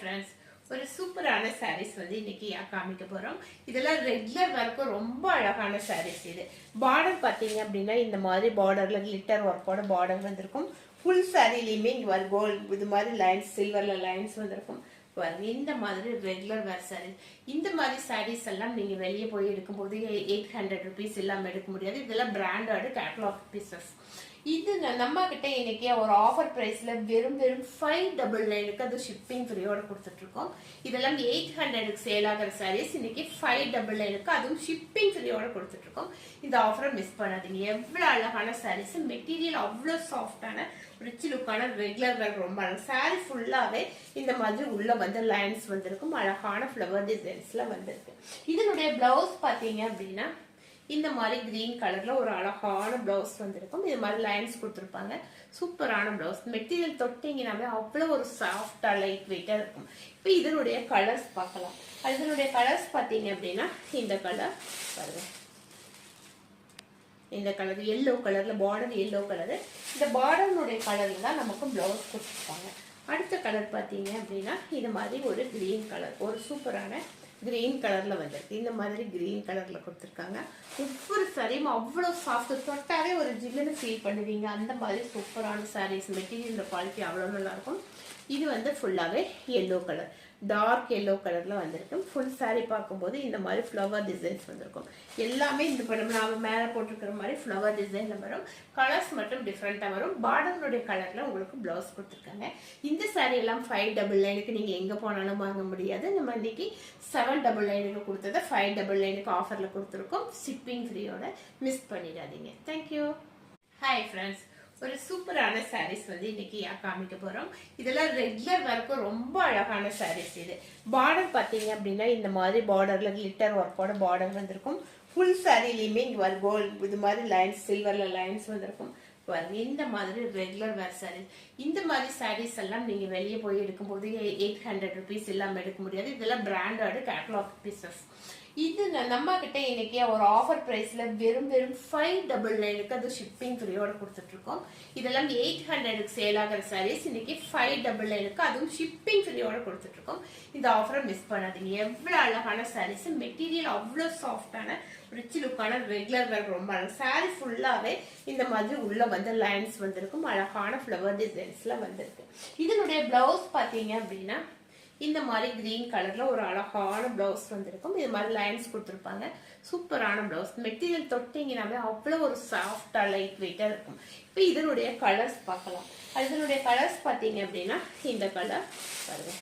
Friends, ஒரு சூப்பரான சாரீஸ் வந்து இன்னைக்கு காமிக்க போறோம். இதெல்லாம் ரெகுலர் வரைக்கும் ரொம்ப அழகான சாரீஸ். இது பார்டர் பாத்தீங்க அப்படின்னா இந்த மாதிரி பார்டர்ல கிளிட்டர் ஒர்க்கோட பார்டர் வந்திருக்கும். ஃபுல் சாரிலையுமே இங்க கோல்டு இது மாதிரி லைன்ஸ், சில்வர்ல லைன்ஸ் வந்திருக்கும். இந்த மாதிரி ரெகுலர் வேர் சாரீஸ், இந்த மாதிரி சாரீஸ் எல்லாம் நீங்க வெளியே போய் எடுக்கும்போது 800 rupees இல்லாம எடுக்க முடியாது. இதெல்லாம் பிராண்டட் கேட்டலாக் பீசஸ். இது நம்ம கிட்ட இன்னைக்கு ஒரு ஆஃபர் பிரைஸ்ல வெறும் 599க்கு அது ஷிப்பிங் ஃப்ரீயோட கொடுத்துட்டு இருக்கோம். இதெல்லாம் 800க்கு சேல் ஆகிற சாரீஸ் இன்னைக்கு 599க்கு அதுவும் ஷிப்பிங் ஃப்ரீயோட கொடுத்துட்டு இருக்கோம். இந்த ஆஃபரை மிஸ் பண்ணாதீங்க. எவ்வளவு அழகான சாரீஸ், மெட்டீரியல் அவ்வளவு சாஃப்டான ரிச் லுக்கான ரெகுலர் வேர். ரொம்ப அழகு. சாரி ஃபுல்லாவே இந்த மாதிரி உள்ள வந்து லைன்ஸ் வந்திருக்கும். அழகான ஃபிளவர் டிசைன்ஸ்ல வந்திருக்கு. இதனுடைய பிளவுஸ் பாத்தீங்க அப்படின்னா இந்த மாதிரி கிரீன் கலர்ல ஒரு அழகான பிளவுஸ் வந்திருக்கும். இது மாதிரி லைன்ஸ் கொடுத்துருப்பாங்க. சூப்பரான பிளவுஸ். மெட்டீரியல் தொட்டிங்கனாவே அவ்வளவு ஒரு சாஃப்டா லைட் வெயிட்டா இருக்கும். இப்ப இதனுடைய கலர்ஸ் பார்க்கலாம். இதனுடைய கலர்ஸ் பாத்தீங்க அப்படின்னா இந்த கலர் பாருங்க, இந்த கலர் எல்லோ கலர்ல பார்டர் எல்லோ கலரு. இந்த பார்டர்னுடைய கலர்ல தான் நமக்கு பிளவுஸ் கொடுத்துருப்பாங்க. அடுத்த கலர் பாத்தீங்க அப்படின்னா இது மாதிரி ஒரு கிரீன் கலர், ஒரு சூப்பரான கிரீன் கலர்ல வந்திருக்கு. இந்த மாதிரி கிரீன் கலர்ல கொடுத்துருக்காங்க. ஒவ்வொரு சாரியும் அவ்வளவு சாஃப்ட், தொட்டாவே ஒரு ஜில்லுன்னு ஃபீல் பண்ணுவீங்க. அந்த மாதிரி சூப்பரான சாரீஸ். மெட்டீரியல் குவாலிட்டி அவ்வளவு நல்லா இருக்கும். இது வந்து ஃபுல்லாவே எல்லோ கலர், டார்க் எல்லோ கலர்ல வந்திருக்கும். ஃபுல் சாரி பார்க்கும்போது இந்த மாதிரி ஃப்ளவர் டிசைன்ஸ் வந்திருக்கும். எல்லாமே இந்த படம் நாம மேல போட்டிருக்கிற மாதிரி ஃப்ளவர் டிசைன்ல வரும். கலர்ஸ் மட்டும் டிஃப்ரெண்டா வரும். பார்டர்னுடைய கலர்ல உங்களுக்கு பிளவுஸ் கொடுத்துருக்காங்க. இந்த சாரி எல்லாம் 599க்கு நீங்க எங்க போனாலும் வாங்க முடியாது. நம்ம இன்னைக்கு 799க்கு கொடுத்ததை 599க்கு ஆஃபர்ல கொடுத்துருக்கோம். ஷிப்பிங் ஃப்ரீயோட. மிஸ் பண்ணிடாதீங்க. தேங்க்யூ. ஹாய் ஃப்ரெண்ட்ஸ், ஒரு சூப்பரான சாரீஸ் வந்து இன்னைக்கு காமிக்க போறோம். இதெல்லாம் ரெகுலர் வரைக்கும் ரொம்ப அழகான சாரீஸ். இது பார்டர் பாத்தீங்க அப்படின்னா இந்த மாதிரி பார்டர்ல கிளிட்டர் ஒர்க்கோட பார்டர் வந்திருக்கும். ஃபுல் சாரிலையுமே இங்க கோல்டு இது மாதிரி லைன்ஸ், சில்வர்ல லைன்ஸ் வந்திருக்கும். இந்த மாதிரி ரெகுலர் வேர் சாரீஸ். இந்த மாதிரி சாரீஸ் எல்லாம் நீங்க வெளியே போய் எடுக்கும்போது 800 rupees இல்லாம எடுக்க முடியாது. இதெல்லாம் பிராண்டட் கேட்டலாக் பீசஸ். இது நம்ம கிட்ட இன்னைக்கு ஒரு ஆஃபர் பிரைஸ்ல வெறும் 599க்கு அது ஷிப்பிங் ஃப்ரீயோட கொடுத்துட்டு இருக்கோம். இதெல்லாம் 800க்கு சேல் ஆகிற சாரீஸ் இன்னைக்கு 599க்கு அதுவும் ஷிப்பிங் ஃப்ரீயோட கொடுத்துட்டு இருக்கோம். இந்த ஆஃபரை மிஸ் பண்ணாதீங்க. எவ்வளவு அழகான சாரீஸ், மெட்டீரியல் அவ்வளவு சாஃப்டான ரிச் லுக்கான ரெகுலர் வேர். ரொம்ப அழகு. சாரி ஃபுல்லாவே இந்த மாதிரி உள்ள வந்து லைன்ஸ் வந்திருக்கும். அழகான ஃபிளவர் டிசைன்ஸ்ல வந்திருக்கு. இதனுடைய பிளவுஸ் பாத்தீங்க அப்படின்னா இந்த மாதிரி கிரீன் கலர்ல ஒரு அழகான பிளவுஸ் வந்திருக்கும். இது மாதிரி லைன்ஸ் கொடுத்துருப்பாங்க. சூப்பரான பிளவுஸ். மெட்டீரியல் தொட்டிங்கனாவே அவ்வளவு ஒரு சாஃப்டா லைட் வெயிட்டா இருக்கும். இப்ப இதனுடைய கலர்ஸ் பார்க்கலாம். இதனுடைய கலர்ஸ் பாத்தீங்க அப்படின்னா இந்த கலர் பாருங்க,